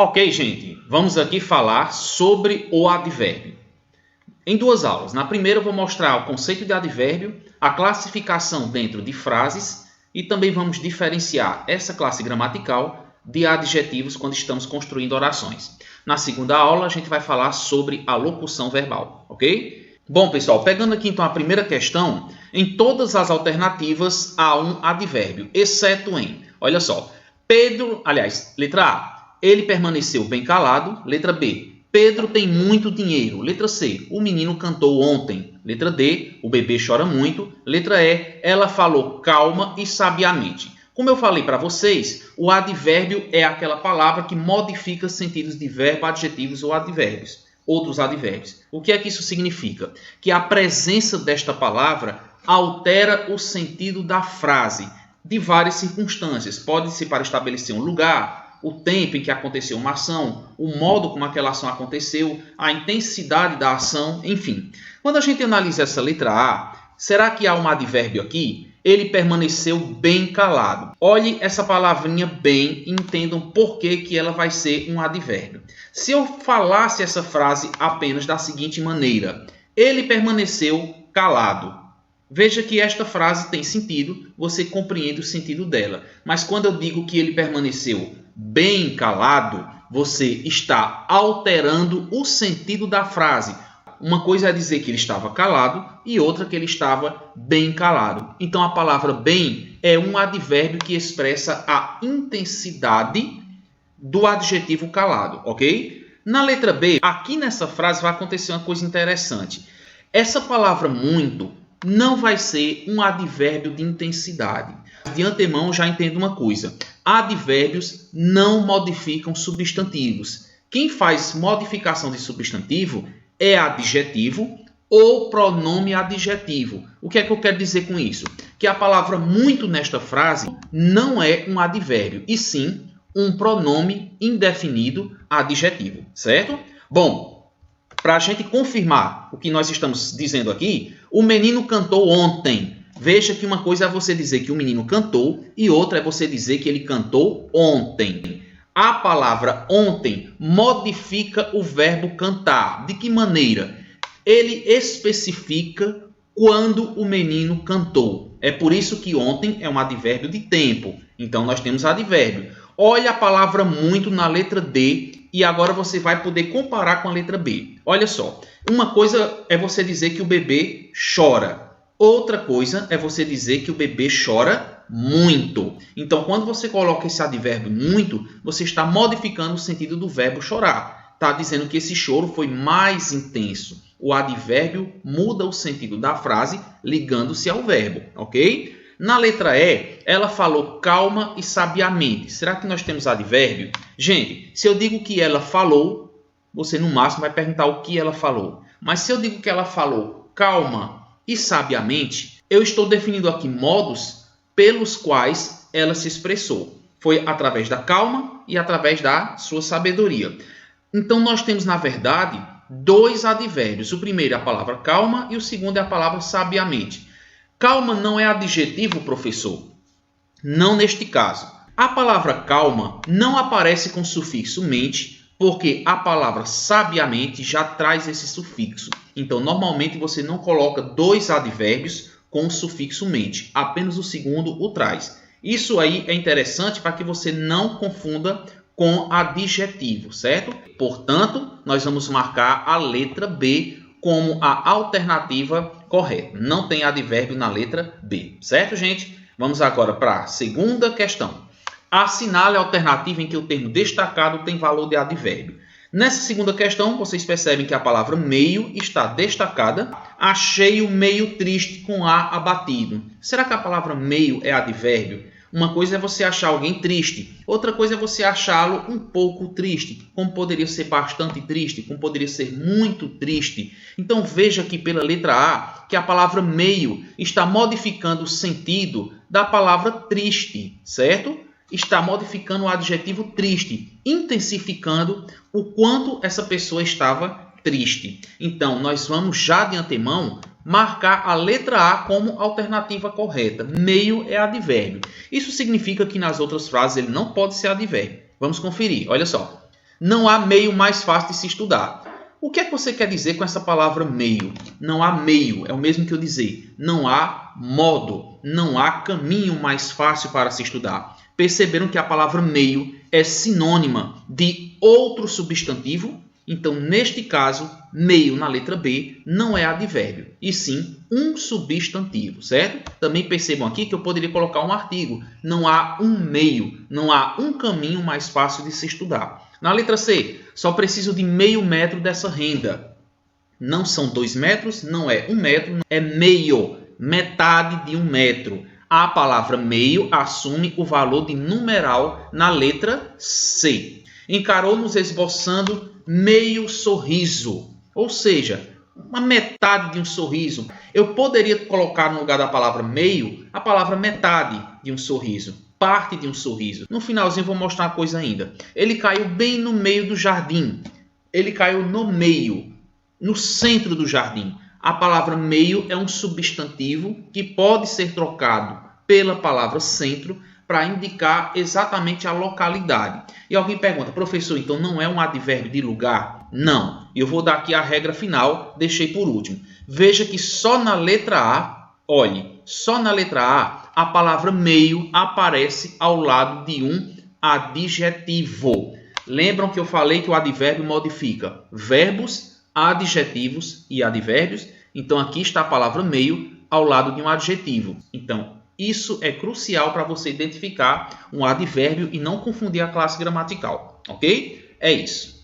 Ok, gente, vamos aqui falar sobre o advérbio. Em duas aulas. Na primeira eu vou mostrar o conceito de advérbio, a classificação dentro de frases e também vamos diferenciar essa classe gramatical de adjetivos quando estamos construindo orações. Na segunda aula a gente vai falar sobre a locução verbal, ok? Bom, pessoal, pegando aqui então a primeira questão, em todas as alternativas há um advérbio, exceto em, olha só, letra A. Ele permaneceu bem calado. Letra B. Pedro tem muito dinheiro. Letra C. O menino cantou ontem. Letra D. O bebê chora muito. Letra E. Ela falou calma e sabiamente. Como eu falei para vocês, o advérbio é aquela palavra que modifica sentidos de verbo, adjetivos ou advérbios. Outros advérbios. O que é que isso significa? Que a presença desta palavra altera o sentido da frase de várias circunstâncias. Pode ser para estabelecer um lugar, o tempo em que aconteceu uma ação, o modo como aquela ação aconteceu, a intensidade da ação, enfim. Quando a gente analisa essa letra A, será que há um advérbio aqui? Ele permaneceu bem calado. Olhe essa palavrinha bem e entendam por que ela vai ser um advérbio. Se eu falasse essa frase apenas da seguinte maneira: ele permaneceu calado. Veja que esta frase tem sentido, você compreende o sentido dela. Mas quando eu digo que ele permaneceu bem calado, você está alterando o sentido da frase. Uma coisa é dizer que ele estava calado e outra que ele estava bem calado. Então a palavra bem é um advérbio que expressa a intensidade do adjetivo calado, ok? Na letra B, aqui nessa frase vai acontecer uma coisa interessante. Essa palavra muito não vai ser um advérbio de intensidade. De antemão já entendo uma coisa. Advérbios não modificam substantivos. Quem faz modificação de substantivo é adjetivo ou pronome adjetivo. O que é que eu quero dizer com isso? Que a palavra muito nesta frase não é um advérbio, e sim um pronome indefinido adjetivo, certo? Bom, para a gente confirmar o que nós estamos dizendo aqui, o menino cantou ontem. Veja que uma coisa é você dizer que o menino cantou e outra é você dizer que ele cantou ontem. A palavra ontem modifica o verbo cantar. De que maneira? Ele especifica quando o menino cantou. É por isso que ontem é um advérbio de tempo. Então nós temos advérbio. Olha a palavra muito na letra D e agora você vai poder comparar com a letra B. Olha só, uma coisa é você dizer que o bebê chora. Outra coisa é você dizer que o bebê chora muito. Então, quando você coloca esse advérbio muito, você está modificando o sentido do verbo chorar. Está dizendo que esse choro foi mais intenso. O advérbio muda o sentido da frase ligando-se ao verbo, ok? Na letra E, ela falou calma e sabiamente. Será que nós temos advérbio? Gente, se eu digo que ela falou, você no máximo vai perguntar o que ela falou. Mas se eu digo que ela falou calma e sabiamente, eu estou definindo aqui modos pelos quais ela se expressou. Foi através da calma e através da sua sabedoria. Então, nós temos, na verdade, dois advérbios. O primeiro é a palavra calma e o segundo é a palavra sabiamente. Calma não é adjetivo, professor? Não neste caso. A palavra calma não aparece com sufixo mente, porque a palavra sabiamente já traz esse sufixo. Então, normalmente você não coloca dois advérbios com o sufixo mente, apenas o segundo o traz. Isso aí é interessante para que você não confunda com adjetivo, certo? Portanto, nós vamos marcar a letra B como a alternativa correta. Não tem advérbio na letra B, certo, gente? Vamos agora para a segunda questão. Assinale a alternativa em que o termo destacado tem valor de advérbio. Nessa segunda questão, vocês percebem que a palavra meio está destacada. Achei o meio triste com A abatido. Será que a palavra meio é advérbio? Uma coisa é você achar alguém triste. Outra coisa é você achá-lo um pouco triste. Como poderia ser bastante triste, como poderia ser muito triste. Então veja aqui pela letra A que a palavra meio está modificando o sentido da palavra triste, certo? Está modificando o adjetivo triste, intensificando o quanto essa pessoa estava triste. Então, nós vamos já de antemão marcar a letra A como alternativa correta. Meio é advérbio. Isso significa que nas outras frases ele não pode ser advérbio. Vamos conferir, olha só. Não há meio mais fácil de se estudar. O que é que você quer dizer com essa palavra meio? Não há meio, é o mesmo que eu dizer. Não há modo, não há caminho mais fácil para se estudar. Perceberam que a palavra meio é sinônima de outro substantivo? Então, neste caso, meio na letra B não é advérbio, e sim um substantivo, certo? Também percebam aqui que eu poderia colocar um artigo. Não há um meio, não há um caminho mais fácil de se estudar. Na letra C, só preciso de meio metro dessa renda. Não são 2 metros, não é 1 metro, é meio, metade de 1 metro. A palavra meio assume o valor de numeral na letra C. Encarou-nos esboçando meio sorriso, ou seja, uma metade de um sorriso. Eu poderia colocar no lugar da palavra meio a palavra metade de um sorriso, parte de um sorriso. No finalzinho vou mostrar uma coisa ainda. Ele caiu bem no meio do jardim. Ele caiu no meio, no centro do jardim. A palavra meio é um substantivo que pode ser trocado pela palavra centro para indicar exatamente a localidade. E alguém pergunta, professor, então não é um advérbio de lugar? Não. Eu vou dar aqui a regra final, deixei por último. Veja que só na letra A, olhe, só na letra A palavra meio aparece ao lado de um adjetivo. Lembram que eu falei que o advérbio modifica verbos, adjetivos e advérbios? Então aqui está a palavra meio ao lado de um adjetivo. Então, isso é crucial para você identificar um advérbio e não confundir a classe gramatical, ok? É isso.